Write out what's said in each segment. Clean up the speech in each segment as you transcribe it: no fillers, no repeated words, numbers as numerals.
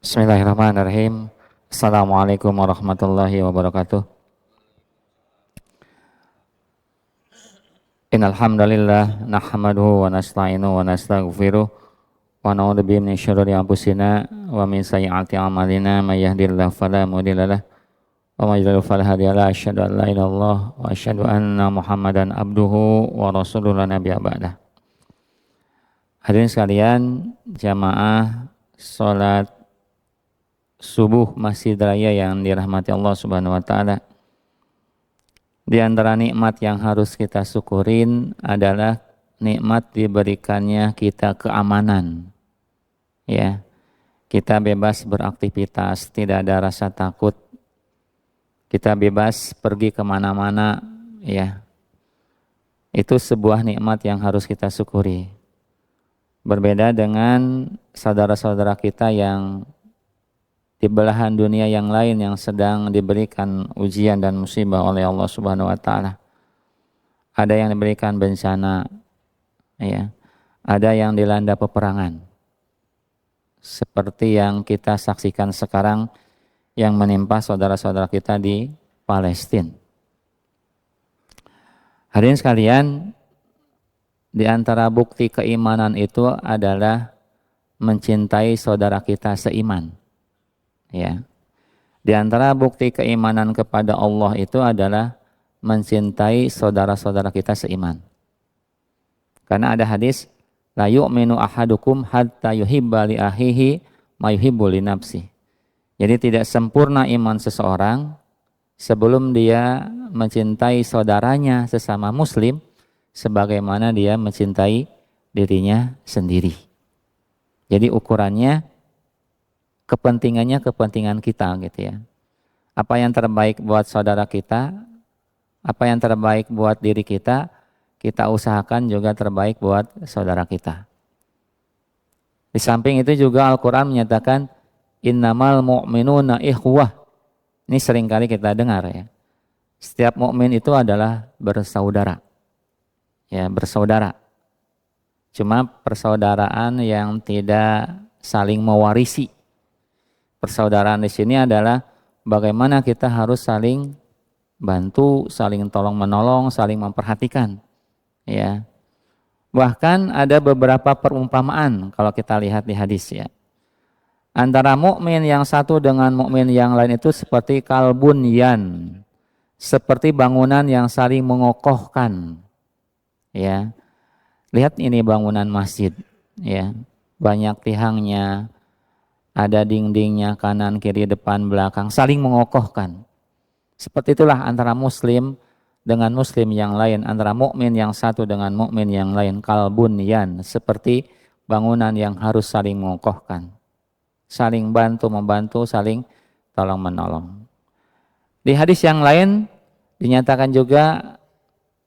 Bismillahirrahmanirrahim. Assalamualaikum warahmatullahi wabarakatuh. Innal hamdalillah nahmaduhu wa nasta'inuhu wa nastaghfiruh wa na'udzu bihi min syururi anfusina wa min sayyiati a'malina may yahdihillahu fala mudhillalah wa may yudhlil fala hadiyalah. Asyhadu an la ilaha illallah wa asyhadu anna Muhammadan abduhu wa rasuluhu la nabiyya ba'dah. Hadirin sekalian, jamaah salat subuh Masjid Raya yang dirahmati Allah Subhanahu wa taala. Di antara nikmat yang harus kita syukurin adalah nikmat diberikannya kita keamanan. Ya. Kita bebas beraktivitas, tidak ada rasa takut. Kita bebas pergi kemana-mana, ya. Itu sebuah nikmat yang harus kita syukuri. Berbeda dengan saudara-saudara kita yang di belahan dunia yang lain yang sedang diberikan ujian dan musibah oleh Allah Subhanahu wa taala. Ada yang diberikan bencana, ya. Ada yang dilanda peperangan. Seperti yang kita saksikan sekarang yang menimpa saudara-saudara kita di Palestina. Hadirin sekalian, di antara bukti keimanan itu adalah mencintai saudara kita seiman. Ya. Di antara bukti keimanan kepada Allah itu adalah mencintai saudara-saudara kita seiman. Karena ada hadis, la yu'minu ahadukum hatta yuhibba li akhihi ma yuhibbu li nafsihi. Jadi tidak sempurna iman seseorang sebelum dia mencintai saudaranya sesama muslim sebagaimana dia mencintai dirinya sendiri. Jadi ukurannya kepentingannya kepentingan kita gitu ya. Apa yang terbaik buat saudara kita, apa yang terbaik buat diri kita, kita usahakan juga terbaik buat saudara kita. Di samping itu juga Al-Quran menyatakan innamal mu'minuna ikhwah. Ini seringkali kita dengar ya. Setiap mukmin itu adalah bersaudara. Ya, bersaudara. Cuma persaudaraan yang tidak saling mewarisi. Persaudaraan di sini adalah bagaimana kita harus saling bantu, saling tolong menolong, saling memperhatikan. Ya. Bahkan ada beberapa perumpamaan kalau kita lihat di hadis ya. Antara mukmin yang satu dengan mukmin yang lain itu seperti kalbunyan, seperti bangunan yang saling mengokohkan. Ya. Lihat ini bangunan masjid, ya. Banyak tiangnya, ada dindingnya kanan, kiri, depan, belakang, saling mengokohkan. Seperti itulah antara muslim dengan muslim yang lain, antara mukmin yang satu dengan mukmin yang lain, kalbunyan, seperti bangunan yang harus saling mengokohkan. Saling bantu membantu, saling tolong menolong. Di hadis yang lain dinyatakan juga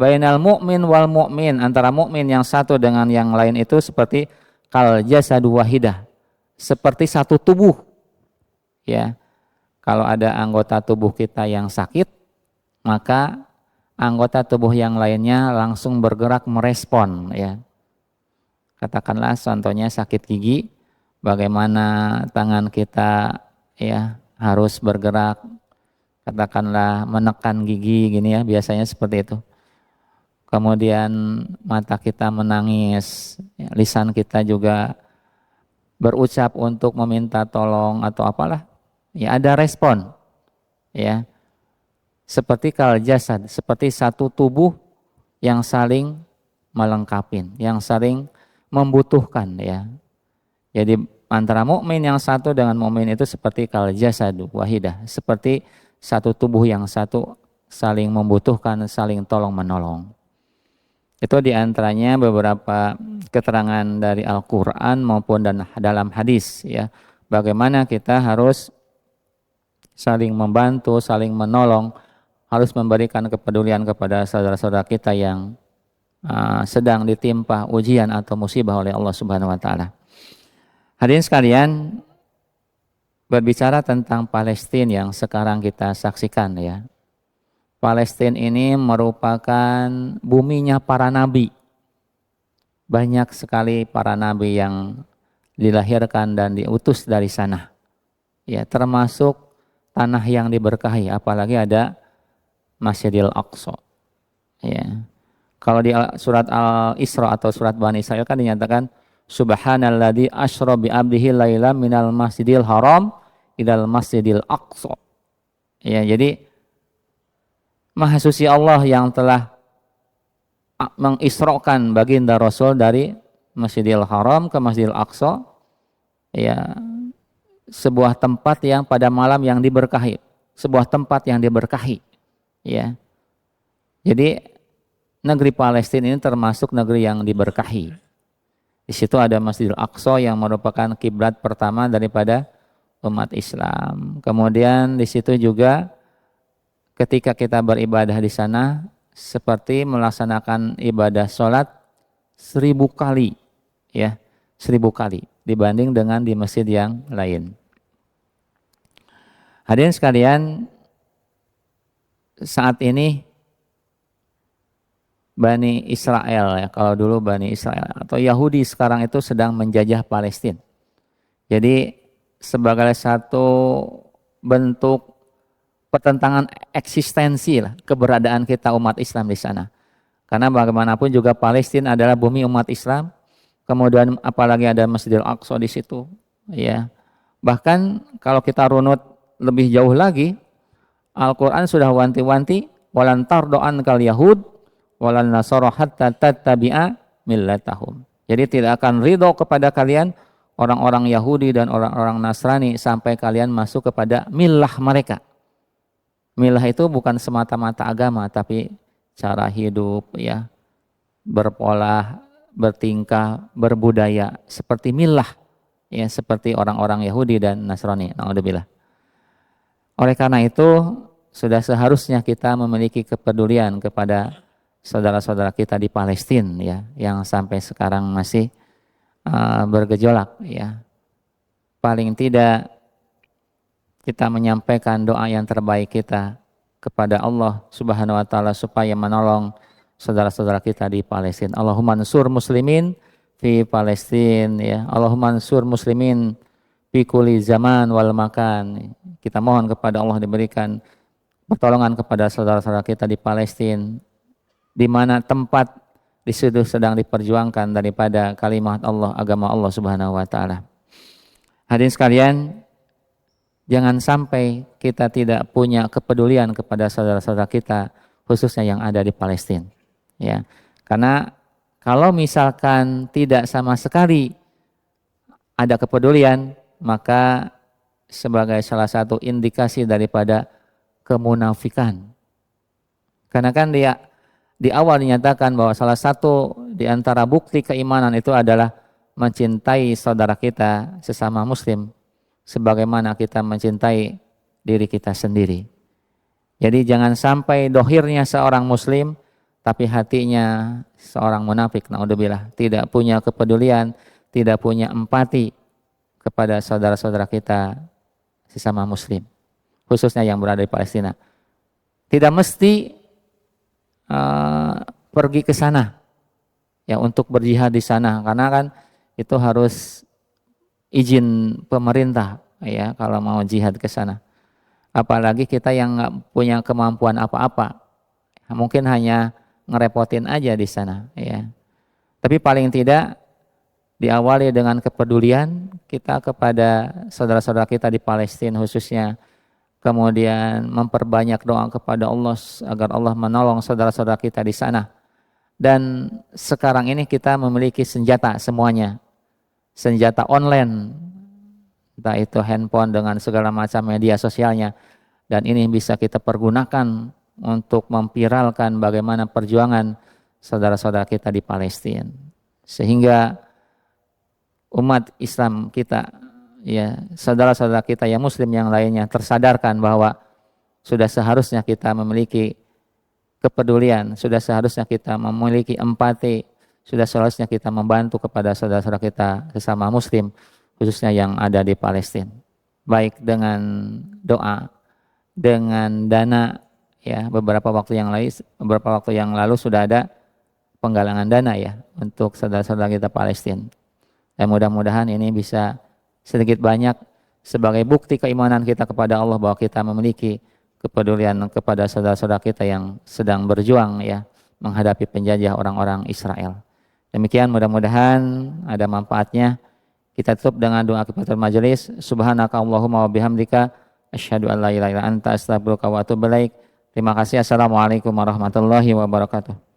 bainal mukmin wal mukmin, antara mukmin yang satu dengan yang lain itu seperti kal jasadu wahidah, seperti satu tubuh. Ya. Kalau ada anggota tubuh kita yang sakit, maka anggota tubuh yang lainnya langsung bergerak merespon, ya. Katakanlah contohnya sakit gigi, bagaimana tangan kita ya harus bergerak, katakanlah menekan gigi gini ya, biasanya seperti itu. Kemudian mata kita menangis, ya, lisan kita juga berucap untuk meminta tolong atau apalah, ya ada respon, ya. Seperti kal jasad, seperti satu tubuh yang saling melengkapi, yang saling membutuhkan, ya. Jadi antara mukmin yang satu dengan mukmin itu seperti kal jasad wahidah, seperti satu tubuh yang satu saling membutuhkan, saling tolong menolong. Itu diantaranya beberapa keterangan dari Al-Quran maupun dalam hadis ya. Bagaimana kita harus saling membantu, saling menolong, harus memberikan kepedulian kepada saudara-saudara kita yang sedang ditimpa ujian atau musibah oleh Allah Subhanahu wa taala. Hadirin sekalian, berbicara tentang Palestina yang sekarang kita saksikan ya. Palestina ini merupakan buminya para nabi. Banyak sekali para nabi yang dilahirkan dan diutus dari sana. ya, termasuk tanah yang diberkahi, apalagi ada Masjidil Aqsa. Ya. Kalau di surat Al-Isra atau surat Bani Israil kan dinyatakan subhanalladzi asra bi abdihi lailan minal masjidil haram ilal masjidil aqsa. Ya, jadi Maha suci Allah yang telah mengisrokan baginda Rasul dari Masjidil Haram ke Masjidil Aqsa, ya, sebuah tempat yang pada malam yang diberkahi, sebuah tempat yang diberkahi, ya. Jadi negeri Palestina ini termasuk negeri yang diberkahi. Di situ ada Masjidil Aqsa yang merupakan kiblat pertama daripada umat Islam. Kemudian di situ juga ketika kita beribadah di sana seperti melaksanakan ibadah sholat 1000 kali, ya, 1000 kali dibanding dengan di masjid yang lain. Hadirin sekalian, saat ini Bani Israel, ya, kalau dulu Bani Israel atau Yahudi sekarang itu sedang menjajah Palestina. Jadi sebagai satu bentuk pertentangan eksistensi lah keberadaan kita umat Islam di sana. Karena bagaimanapun juga Palestina adalah bumi umat Islam. Kemudian apalagi ada Masjidil Aqsa di situ, ya. Bahkan kalau kita runut lebih jauh lagi, Al-Qur'an sudah wanti-wanti walan tardo'an kal yahud walan nasara hatta tattabi'a millatahum. Jadi tidak akan ridho kepada kalian orang-orang Yahudi dan orang-orang Nasrani sampai kalian masuk kepada milah mereka. Milah itu bukan semata-mata agama, tapi cara hidup, ya, berpola, bertingkah, berbudaya seperti milah, ya, seperti orang-orang Yahudi dan Nasrani. Naudzubillah. Oleh karena itu sudah seharusnya kita memiliki kepedulian kepada saudara-saudara kita di Palestina, ya, yang sampai sekarang masih bergejolak, ya. Paling tidak kita menyampaikan doa yang terbaik kita kepada Allah Subhanahu wa taala supaya menolong saudara-saudara kita di Palestina. Allahumma ansur muslimin fi Palestina, ya. Allahumma ansur muslimin fi kulli zaman wal makan. Kita mohon kepada Allah diberikan pertolongan kepada saudara-saudara kita di Palestina, di mana tempat di situ sedang diperjuangkan daripada kalimat Allah, agama Allah Subhanahu wa taala. Hadirin sekalian, jangan sampai kita tidak punya kepedulian kepada saudara-saudara kita, khususnya yang ada di Palestina, ya. Karena kalau misalkan tidak sama sekali ada kepedulian, maka sebagai salah satu indikasi daripada kemunafikan. Karena kan dia di awal dinyatakan bahwa salah satu di antara bukti keimanan itu adalah mencintai saudara kita sesama muslim sebagaimana kita mencintai diri kita sendiri. Jadi jangan sampai dohirnya seorang muslim tapi hatinya seorang munafik, naudzubillah, tidak punya kepedulian, tidak punya empati kepada saudara-saudara kita sesama muslim, khususnya yang berada di Palestina. Tidak mesti pergi ke sana, ya, untuk berjihad di sana, karena kan itu harus izin pemerintah, ya, kalau mau jihad ke sana. Apalagi kita yang nggak punya kemampuan apa-apa, mungkin hanya ngerepotin aja di sana, ya. Tapi paling tidak diawali dengan kepedulian kita kepada saudara-saudara kita di Palestina khususnya, kemudian memperbanyak doa kepada Allah agar Allah menolong saudara-saudara kita di sana. Dan sekarang ini kita memiliki senjata semuanya, senjata online, entah itu handphone dengan segala macam media sosialnya, dan ini bisa kita pergunakan untuk memviralkan bagaimana perjuangan saudara-saudara kita di Palestina, sehingga umat Islam kita, ya, saudara-saudara kita yang muslim yang lainnya tersadarkan bahwa sudah seharusnya kita memiliki kepedulian, sudah seharusnya kita memiliki empati, sudah seharusnya kita membantu kepada saudara-saudara kita sesama muslim khususnya yang ada di Palestina, baik dengan doa, dengan dana, ya. Beberapa waktu yang lalu sudah ada penggalangan dana, ya, untuk saudara-saudara kita Palestina. Dan mudah-mudahan ini bisa sedikit banyak sebagai bukti keimanan kita kepada Allah bahwa kita memiliki kepedulian kepada saudara-saudara kita yang sedang berjuang ya menghadapi penjajah orang-orang Israel. Demikian, mudah-mudahan ada manfaatnya. Kita tutup dengan doa kifaratul majelis. Subhanaka Allahumma wa bihamdika asyhadu an la ilaha illa anta astaghfiruka wa atubu ilaik. Terima kasih. Assalamualaikum warahmatullahi wabarakatuh.